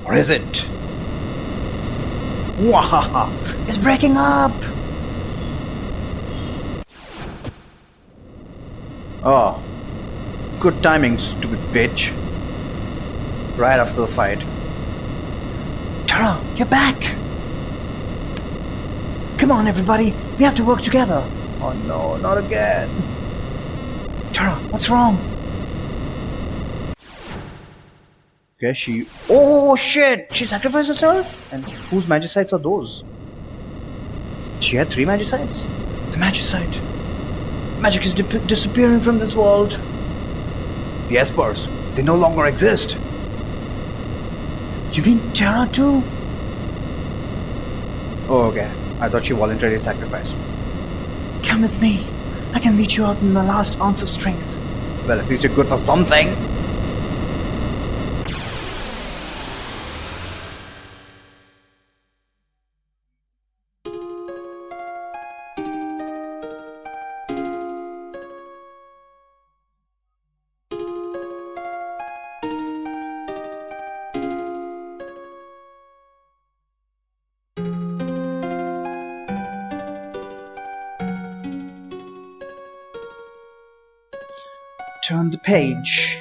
Or is it? Wahaha! It's breaking up! Oh. Good timing, stupid bitch. Right after the fight. Tara, you're back! Come on, everybody! We have to work together! Oh no, not again! Tara, what's wrong? Okay, she... Oh shit! She sacrificed herself? And whose magicites are those? She had 3 magicites? The magicite! Magic is disappearing from this world! The Espers, they no longer exist! You mean Tara too? Oh, okay. I thought she voluntarily sacrificed. Come with me. I can lead you out in the last ounce of strength. Well, at least you're good for something. Turn the page.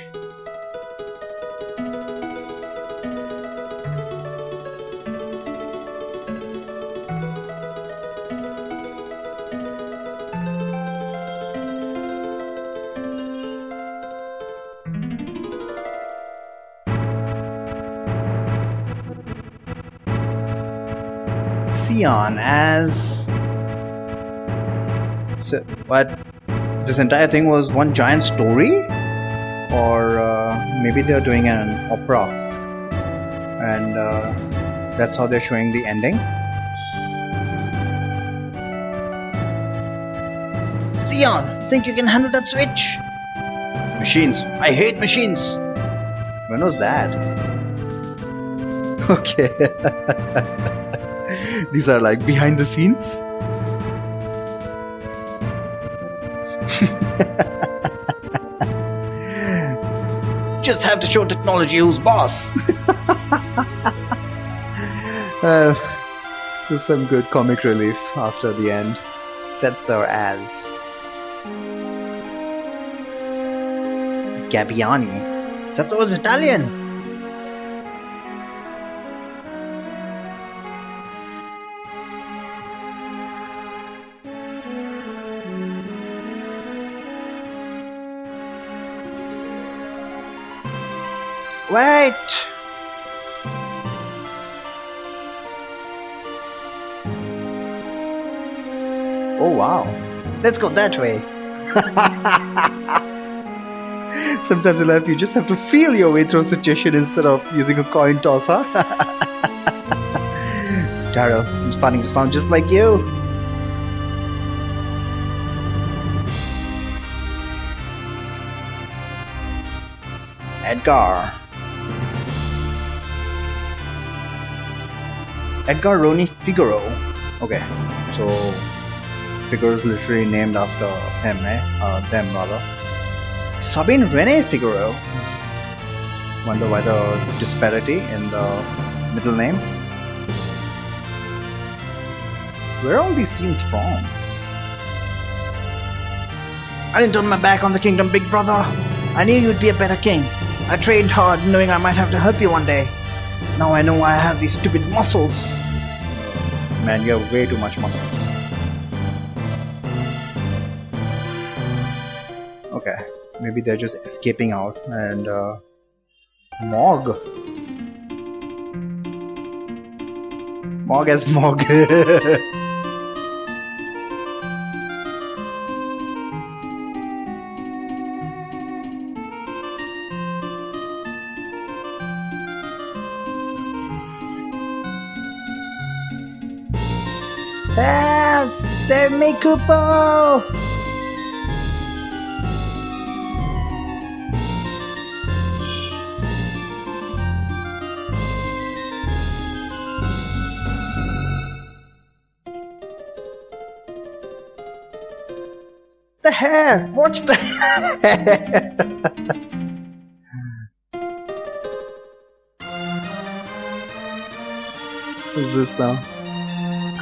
Theon as... So, what? This entire thing was one giant story? Or maybe they're doing an opera and that's how they're showing the ending. Theon, think you can handle that switch? Machines. I hate machines. When was that? Okay. These are like behind the scenes. Just have to show technology who's boss. There's some good comic relief after the end. Sets our as Gabbiani. Setzo was Italian. Wait! Oh wow. Let's go that way. Sometimes in life you just have to feel your way through a situation instead of using a coin toss, huh? Daryl, I'm starting to sound just like you. Edgar. Edgar Roni Figaro. Okay, so Figaro is literally named after him, them rather. Sabine Rene Figaro. Wonder why the disparity in the middle name. Where are all these scenes from? I didn't turn my back on the kingdom, big brother. I knew you'd be a better king. I trained hard knowing I might have to help you one day. Now I know why I have these stupid muscles. Man, you have way too much muscle. Okay, maybe they're just escaping out and Mog. Mog as Mog. Help! Save me, Kupo! The hair! Watch the hair! Who's this now?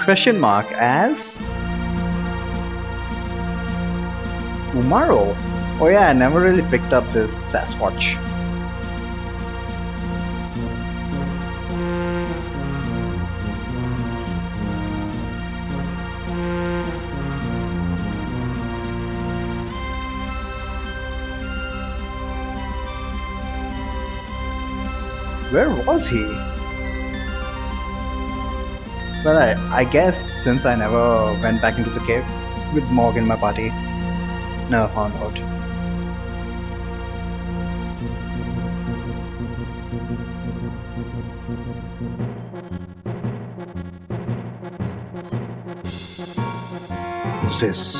Question mark as Umaro. Oh yeah, I never really picked up this Sasquatch. Where was he? Well, I guess since I never went back into the cave with Morg in my party, never found out. Who's this?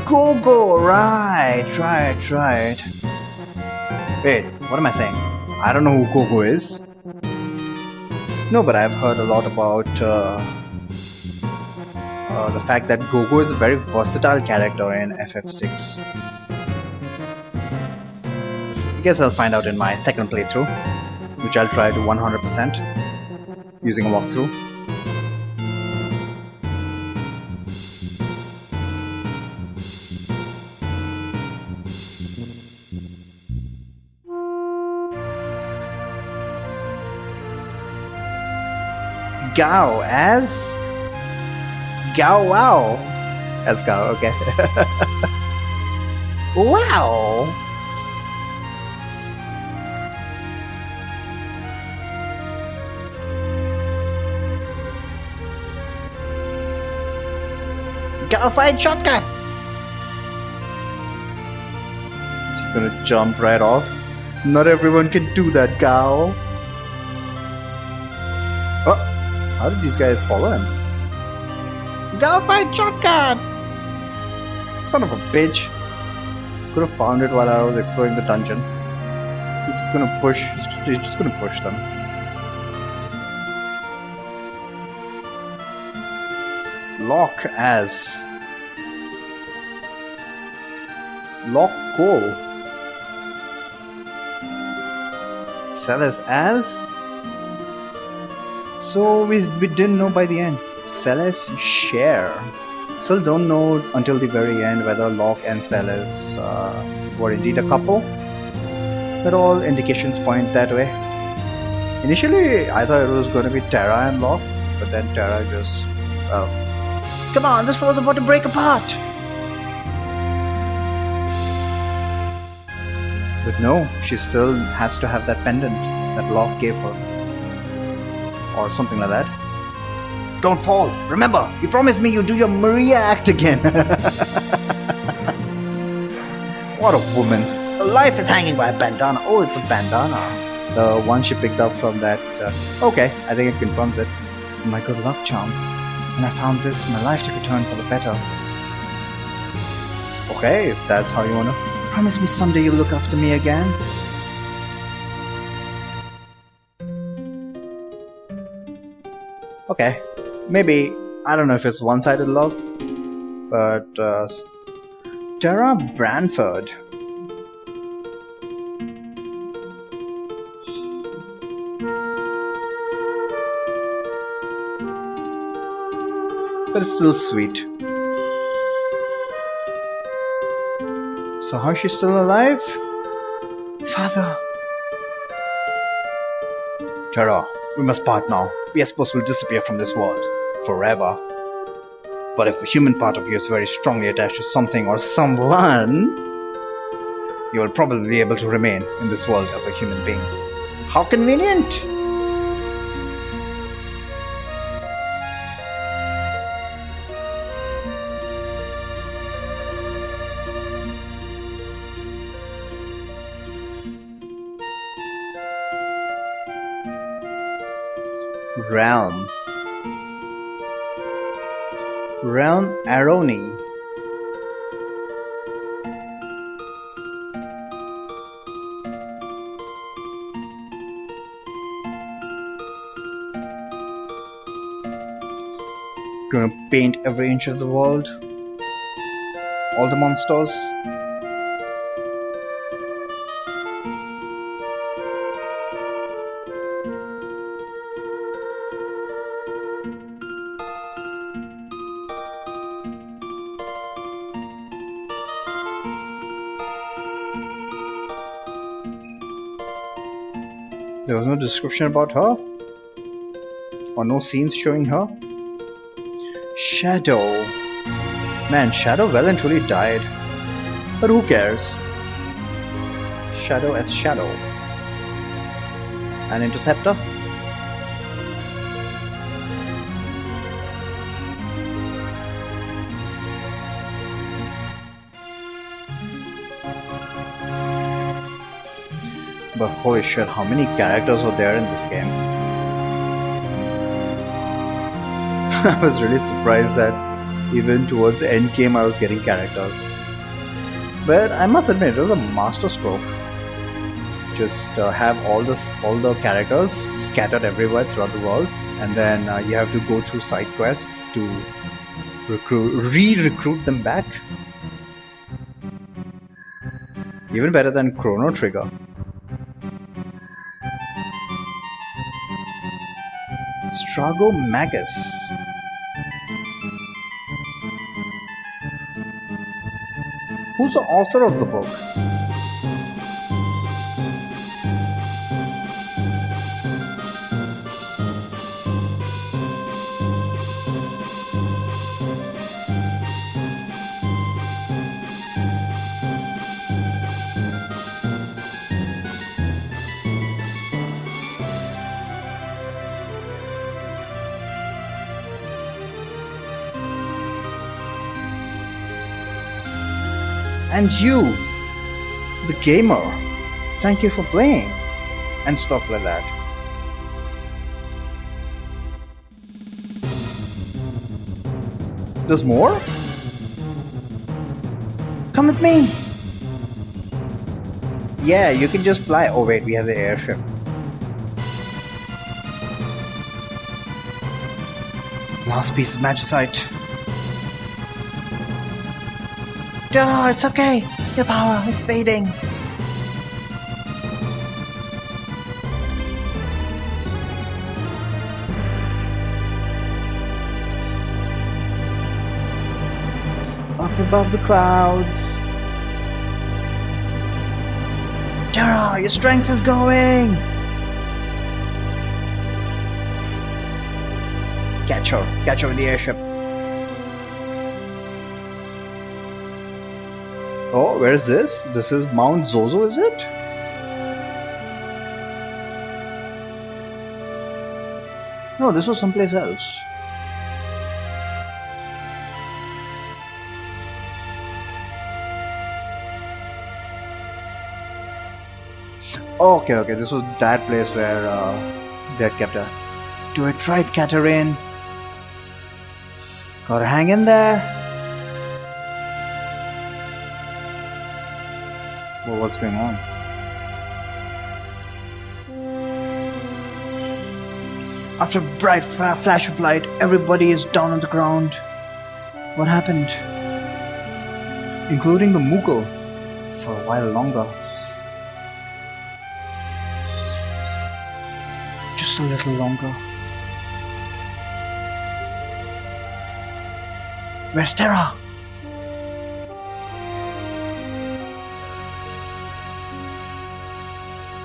Go, right. Wait, what am I saying? I don't know who Gogo is. No, but I've heard a lot about the fact that Gogo is a very versatile character in FF6. I guess I'll find out in my second playthrough, which I'll try to 100% using a walkthrough. Gao as Gao Wow as Gao, okay. Wow. Gao fight shotgun. Just gonna jump right off. Not everyone can do that, Gao. Oh. How did these guys follow him? Go fight shotgun! Son of a bitch. Could have found it while I was exploring the dungeon. He's just gonna push them. Lock as Lock Cole. Celis as. So we didn't know by the end. Celis share. Still don't know until the very end whether Locke and Celis were indeed a couple. But all indications point that way. Initially, I thought it was going to be Terra and Locke, but then Terra just, come on, this world's about to break apart. But no, she still has to have that pendant that Locke gave her. Or something like that. Don't fall! Remember, you promised me you'd do your Maria act again! What a woman! Her life is hanging by a bandana. Oh, it's a bandana. The one she picked up from that... okay, I think it confirms it. This is my good luck charm. When I found this, my life took a turn for the better. Okay, if that's how you wanna... Promise me someday you'll look after me again. Okay, maybe, I don't know if it's one-sided love, but Tara Branford. But it's still sweet. So how is she still alive? Father. Tara, we must part now. We are supposed to disappear from this world. Forever. But if the human part of you is very strongly attached to something or someone, you will probably be able to remain in this world as a human being. How convenient! Realm Aroni. Gonna paint every inch of the world. All the monsters. There was no description about her, or no scenes showing her. Shadow. Man, Shadow well and truly died. But who cares? Shadow as Shadow. An interceptor. But holy shit, how many characters were there in this game? I was really surprised that even towards the end game I was getting characters. But I must admit, it was a master stroke. Just have all the characters scattered everywhere throughout the world, and then you have to go through side quests to re-recruit them back. Even better than Chrono Trigger. Strago Magus. Who's the author of the book? And you, the gamer, thank you for playing, and stuff like that. There's more? Come with me! Yeah, you can just fly. Oh wait, we have the airship. Last piece of magicite. Oh, it's okay. Your power, it's fading. Up above the clouds. Terra, your strength is going. Catch her in the airship. Oh, where is this? This is Mount Zozo, is it? No, this was someplace else. Oh, okay, this was that place where they had kept her. Do it right, Katarine. Gotta hang in there. Well, what's going on? After a bright flash of light, everybody is down on the ground. What happened? Including the Mughal, for a while longer. Just a little longer. Where's Terra?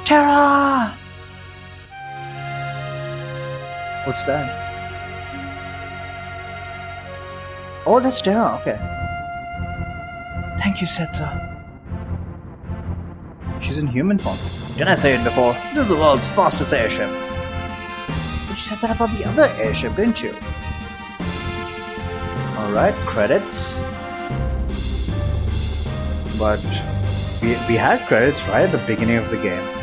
Terra! What's that? Oh, that's Terra, okay. Thank you, Setsa. She's in human form. Didn't I say it before? This is the world's fastest airship. But you said that about the other airship, didn't you? Alright, credits. But we had credits right at the beginning of the game.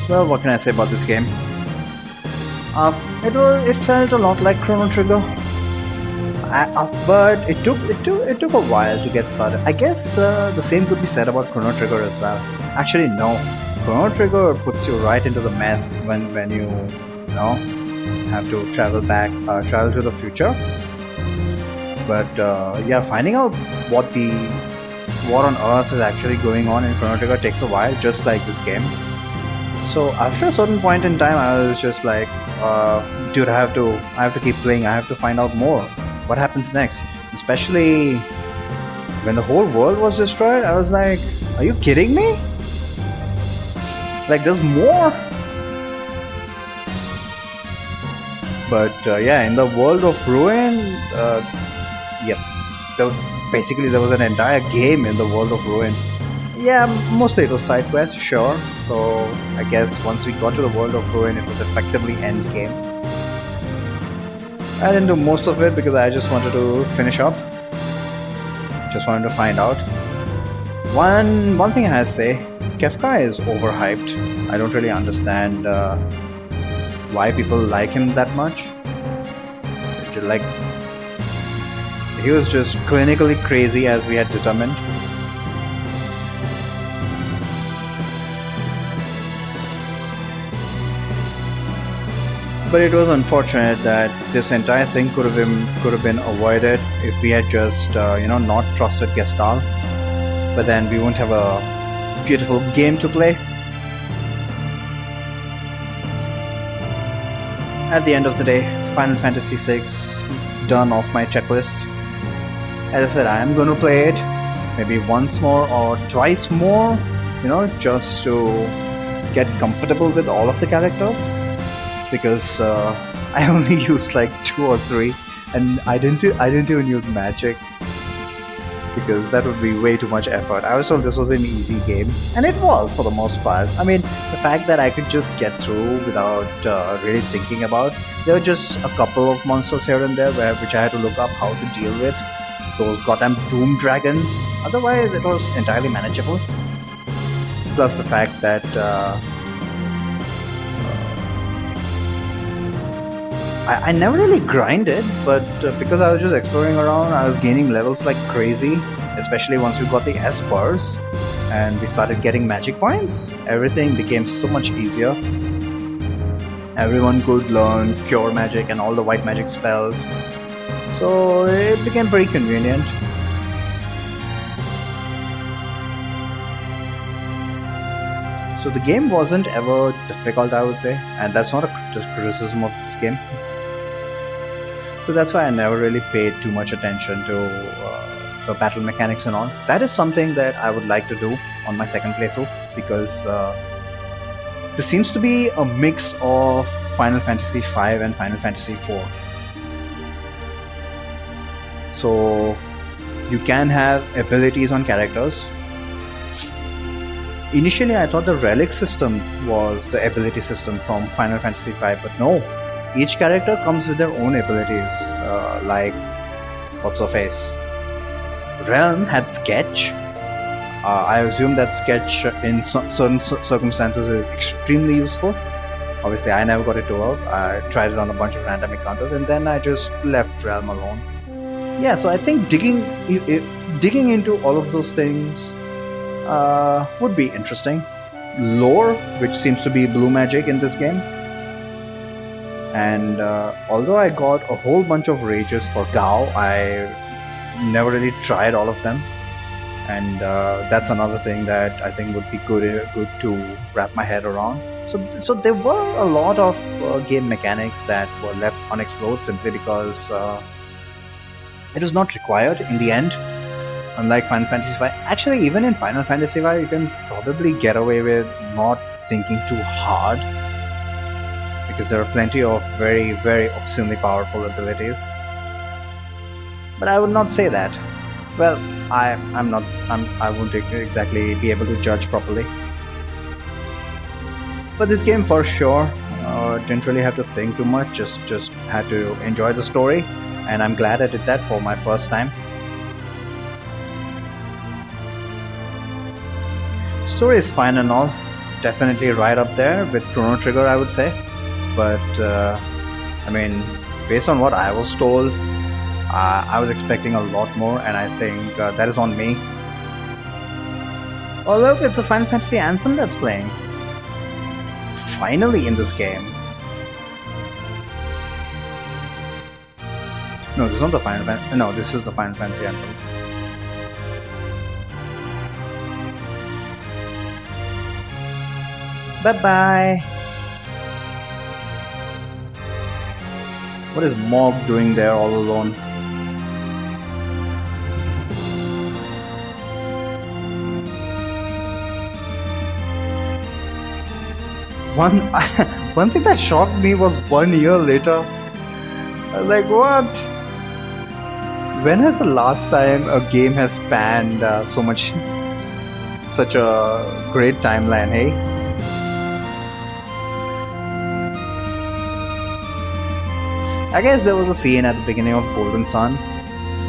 Well, what can I say about this game? It felt a lot like Chrono Trigger, but it took a while to get started. I guess the same could be said about Chrono Trigger as well. Actually, no. Chrono Trigger puts you right into the mess when you have to travel to the future. But yeah, finding out what on earth is actually going on in Chrono Trigger takes a while, just like this game. So after a certain point in time, I was just like, dude, I have to keep playing. I have to find out more. what happens next? Especially when the whole world was destroyed, I was like, are you kidding me? Like, there's more? But yeah, in the world of Ruin, yep, basically there was an entire game in the world of Ruin. Yeah, mostly it was side quests, sure. So I guess once we got to the world of Ruin, it was effectively end game. I didn't do most of it because I just wanted to finish up. Just wanted to find out. One thing I have to say, Kefka is overhyped. I don't really understand why people like him that much. Like, he was just clinically crazy, as we had determined. But it was unfortunate that this entire thing could have been avoided if we had just not trusted Gestalt. But then we won't have a beautiful game to play. At the end of the day, Final Fantasy VI done off my checklist. As I said, I am going to play it maybe once more or twice more, just to get comfortable with all of the characters. Because I only used like 2 or 3, and I didn't even use magic, because that would be way too much effort. I was told this was an easy game, and it was for the most part. I mean, the fact that I could just get through without really thinking about. There were just a couple of monsters here and there which I had to look up how to deal with. Those goddamn doom dragons. Otherwise, it was entirely manageable. Plus the fact that I never really grinded, but because I was just exploring around, I was gaining levels like crazy, especially once we got the S-bars and we started getting magic points. Everything became so much easier. Everyone could learn Cure Magic and all the white magic spells, so it became pretty convenient. So the game wasn't ever difficult, I would say, and that's not a criticism of this game. So that's why I never really paid too much attention to the battle mechanics and all. That is something that I would like to do on my second playthrough, because this seems to be a mix of Final Fantasy V and Final Fantasy IV. So you can have abilities on characters. Initially I thought the relic system was the ability system from Final Fantasy V, but no. Each character comes with their own abilities, like, what's her face? Realm had Sketch. I assume that Sketch in certain circumstances is extremely useful. Obviously, I never got it to work. I tried it on a bunch of random encounters, and then I just left Realm alone. Yeah, so I think digging into all of those things would be interesting. Lore, which seems to be blue magic in this game. And although I got a whole bunch of rages for Gao, I never really tried all of them. And that's another thing that I think would be good to wrap my head around. So there were a lot of game mechanics that were left unexplored simply because it was not required in the end. Unlike Final Fantasy V. Actually, even in Final Fantasy V, you can probably get away with not thinking too hard, because there are plenty of very, very obscenely powerful abilities. But I would not say that. Well, I won't exactly be able to judge properly. But this game, for sure, didn't really have to think too much. Just had to enjoy the story, and I'm glad I did that for my first time. Story is fine and all, definitely right up there with Chrono Trigger, I would say. But I mean, based on what I was told, I was expecting a lot more, and I think that is on me. Oh look, it's a Final Fantasy anthem that's playing. Finally in this game. No, this is not the Final Fantasy. No, this is the Final Fantasy anthem. Bye-bye. What is Mog doing there all alone? One one thing that shocked me was 1 year later. I was like, what? When has the last time a game has spanned such a great timeline, hey? I guess there was a scene at the beginning of Golden Sun,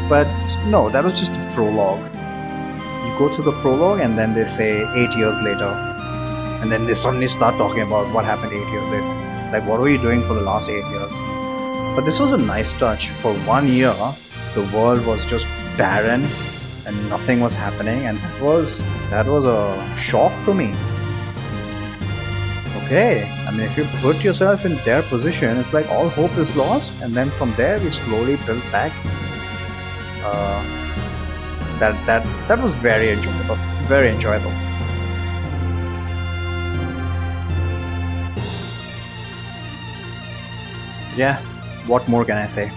but no, that was just a prologue. You go to the prologue and then they say 8 years later, and then they suddenly start talking about what happened 8 years later. Like, what were you doing for the last 8 years? But this was a nice touch. For 1 year, the world was just barren and nothing was happening, and that was a shock to me. Okay, I mean, if you put yourself in their position, it's like all hope is lost, and then from there we slowly build back. That was very enjoyable. Very enjoyable. Yeah, what more can I say?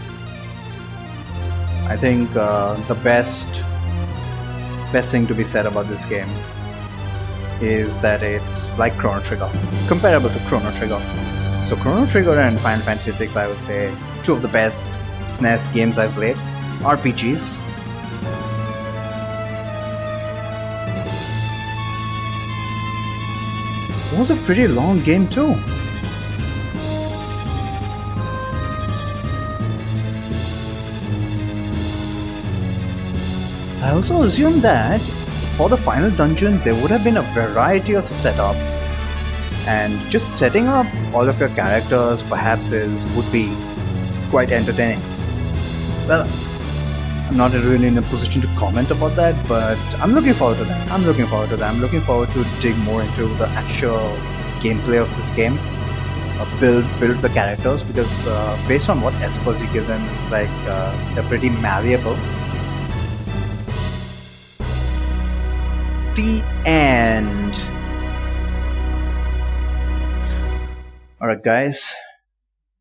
I think the best thing to be said about this game is that it's like Chrono Trigger, comparable to Chrono Trigger. So Chrono Trigger and Final Fantasy VI, I would say, two of the best SNES games I've played. RPGs. It was a pretty long game too. I also assume that for the final dungeon there would have been a variety of setups, and just setting up all of your characters perhaps would be quite entertaining. Well, I'm not really in a position to comment about that, but I'm looking forward to that. I'm looking forward to dig more into the actual gameplay of this game. Build the characters, because based on what Espers you give them, it's like they're pretty malleable. The end. Alright guys,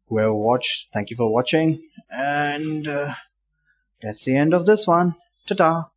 whoever watched, thank you for watching, and that's the end of this one. Ta-ta.